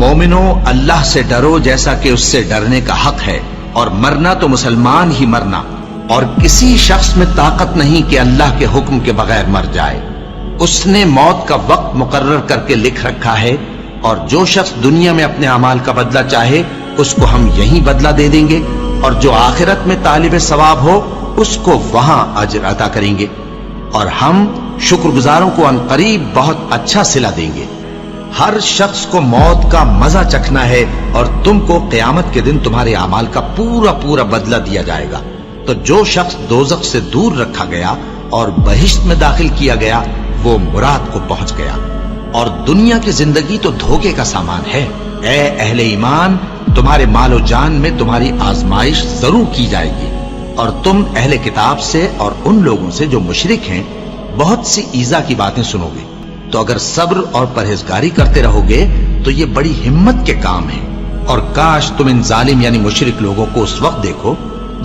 مومنو اللہ سے ڈرو جیسا کہ اس سے ڈرنے کا حق ہے، اور مرنا تو مسلمان ہی مرنا، اور کسی شخص میں طاقت نہیں کہ اللہ کے حکم کے بغیر مر جائے۔ اس نے موت کا وقت مقرر کر کے لکھ رکھا ہے، اور جو شخص دنیا میں اپنے اعمال کا بدلہ چاہے اس کو ہم یہی بدلہ دے دیں گے، اور جو آخرت میں طالب ثواب ہو اس کو وہاں اجر عطا کریں گے، اور ہم شکر گزاروں کو عنقریب بہت اچھا صلہ دیں گے۔ ہر شخص کو موت کا مزہ چکھنا ہے، اور تم کو قیامت کے دن تمہارے اعمال کا پورا پورا بدلہ دیا جائے گا۔ تو جو شخص دوزخ سے دور رکھا گیا اور بہشت میں داخل کیا گیا وہ مراد کو پہنچ گیا۔ اور دنیا کی زندگی تو دھوکے کا سامان ہے۔ اے اہل ایمان، تمہارے مال و جان میں تمہاری آزمائش ضرور کی جائے گی، اور تم اہل کتاب سے اور ان لوگوں سے جو مشرک ہیں بہت سی ایذا کی باتیں سنو گے۔ تو اگر صبر اور پرہیزگاری کرتے رہو گے تو یہ بڑی ہمت کے کام ہے۔ اور کاش تم ان ظالم یعنی مشرک لوگوں کو اس وقت دیکھو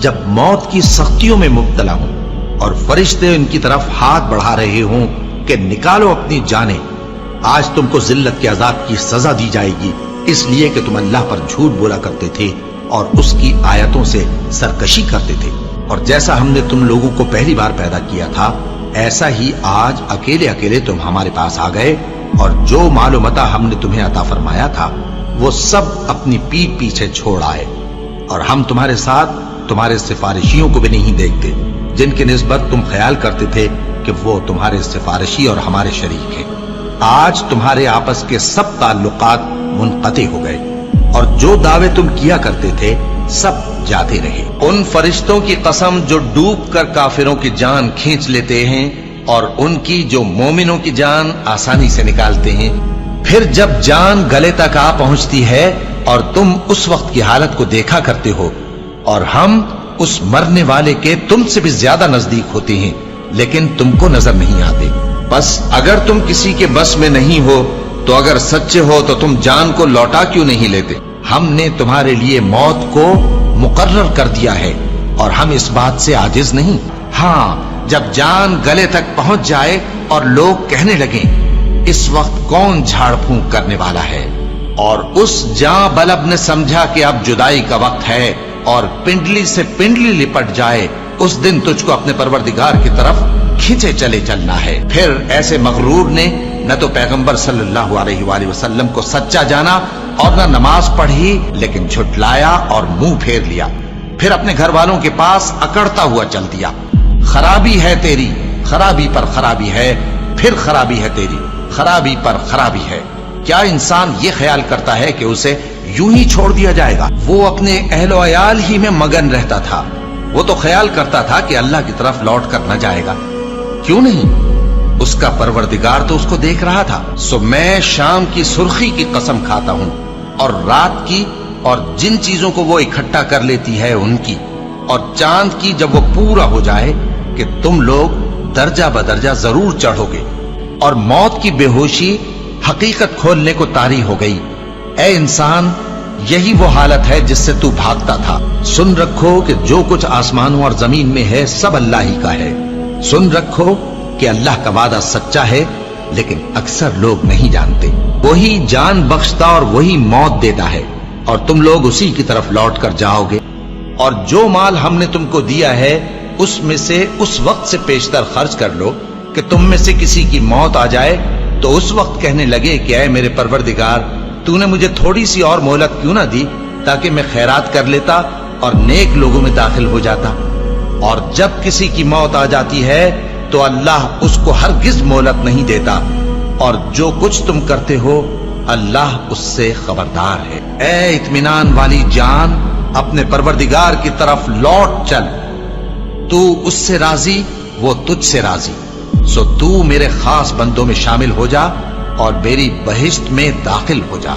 جب موت کی سختیوں میں مبتلا ہوں، اور فرشتے ان کی طرف ہاتھ بڑھا رہے ہوں کہ نکالو اپنی جانیں، آج تم کو ذلت کے عذاب کی سزا دی جائے گی، اس لیے کہ تم اللہ پر جھوٹ بولا کرتے تھے اور اس کی آیتوں سے سرکشی کرتے تھے۔ اور جیسا ہم نے تم لوگوں کو پہلی بار پیدا کیا تھا ایسا ہی آج اکیلے اکیلے تم ہمارے پاس آ گئے، اور جو مال و متاع ہم نے تمہیں عطا فرمایا تھا وہ سب اپنی پیٹھ پیچھے چھوڑ آئے، اور ہم تمہارے ساتھ تمہارے سفارشیوں کو بھی نہیں دیکھتے جن کی نسبت تم خیال کرتے تھے کہ وہ تمہارے سفارشی اور ہمارے شریک ہیں۔ آج تمہارے آپس کے سب تعلقات منقطع ہو گئے، اور جو دعوے تم کیا کرتے تھے سب جاتے رہے۔ ان فرشتوں کی قسم جو ڈوب کر کافروں کی جان کھینچ لیتے ہیں، اور ان کی جو مومنوں کی جان آسانی سے نکالتے ہیں۔ پھر جب جان گلے تک آ پہنچتی ہے اور تم اس وقت کی حالت کو دیکھا کرتے ہو، اور ہم اس مرنے والے کے تم سے بھی زیادہ نزدیک ہوتے ہیں لیکن تم کو نظر نہیں آتے۔ بس اگر تم کسی کے بس میں نہیں ہو تو اگر سچے ہو تو تم جان کو لوٹا کیوں نہیں لیتے؟ ہم نے تمہارے لیے موت کو مقرر کر دیا ہے، اور ہم اس بات سے عاجز نہیں۔ ہاں، جب جان گلے تک پہنچ جائے اور لوگ کہنے لگیں اس وقت کون جھاڑ پھونک کرنے والا ہے، اور اس جاں بلب نے سمجھا کہ اب جدائی کا وقت ہے اور پنڈلی سے پنڈلی لپٹ جائے، اس دن تجھ کو اپنے پروردگار کی طرف کھینچے چلے چلنا ہے۔ پھر ایسے مغرور نے نہ تو پیغمبر صلی اللہ علیہ وآلہ وسلم کو سچا جانا اور نہ نماز پڑھی، لیکن جھٹلایا اور منہ پھیر لیا، پھر اپنے گھر والوں کے پاس اکڑتا ہوا چل دیا۔ خرابی ہے تیری، خرابی پر خرابی ہے، پھر خرابی ہے تیری، خرابی پر خرابی ہے۔ کیا انسان یہ خیال کرتا ہے کہ اسے یوں ہی چھوڑ دیا جائے گا؟ وہ اپنے اہل و عیال ہی میں مگن رہتا تھا، وہ تو خیال کرتا تھا کہ اللہ کی طرف لوٹ کر نہ جائے گا۔ کیوں نہیں؟ اس کا پروردگار تو اس کو دیکھ رہا تھا۔ سو میں شام کی سرخی کی قسم کھاتا ہوں، اور رات کی، اور جن چیزوں کو وہ اکٹھا کر لیتی ہے ان کی، اور چاند کی جب وہ پورا ہو جائے، کہ تم لوگ درجہ بدرجہ ضرور چڑھو گے۔ اور موت کی بے ہوشی حقیقت کھولنے کو طاری ہو گئی۔ اے انسان، یہی وہ حالت ہے جس سے تو بھاگتا تھا۔ سن رکھو کہ جو کچھ آسمانوں اور زمین میں ہے سب اللہ ہی کا ہے۔ سن رکھو کہ اللہ کا وعدہ سچا ہے، لیکن اکثر لوگ نہیں جانتے۔ وہی جان بخشتا اور وہی موت دیتا ہے، اور تم لوگ اسی کی طرف لوٹ کر جاؤ گے۔ اور جو مال ہم نے تم کو دیا ہے اس میں سے اس وقت سے پیشتر خرچ کر لو کہ تم میں سے کسی کی موت آ جائے تو اس وقت کہنے لگے کہ اے میرے پروردگار، تو نے مجھے تھوڑی سی اور مہلت کیوں نہ دی تاکہ میں خیرات کر لیتا اور نیک لوگوں میں داخل ہو جاتا۔ اور جب کسی کی موت آ جاتی ہے تو اللہ اس کو ہرگز مہلت نہیں دیتا، اور جو کچھ تم کرتے ہو اللہ اس سے خبردار ہے۔ اے اطمینان والی جان، اپنے پروردگار کی طرف لوٹ چل، تو اس سے راضی، وہ تجھ سے راضی۔ سو تو میرے خاص بندوں میں شامل ہو جا اور میری بہشت میں داخل ہو جا۔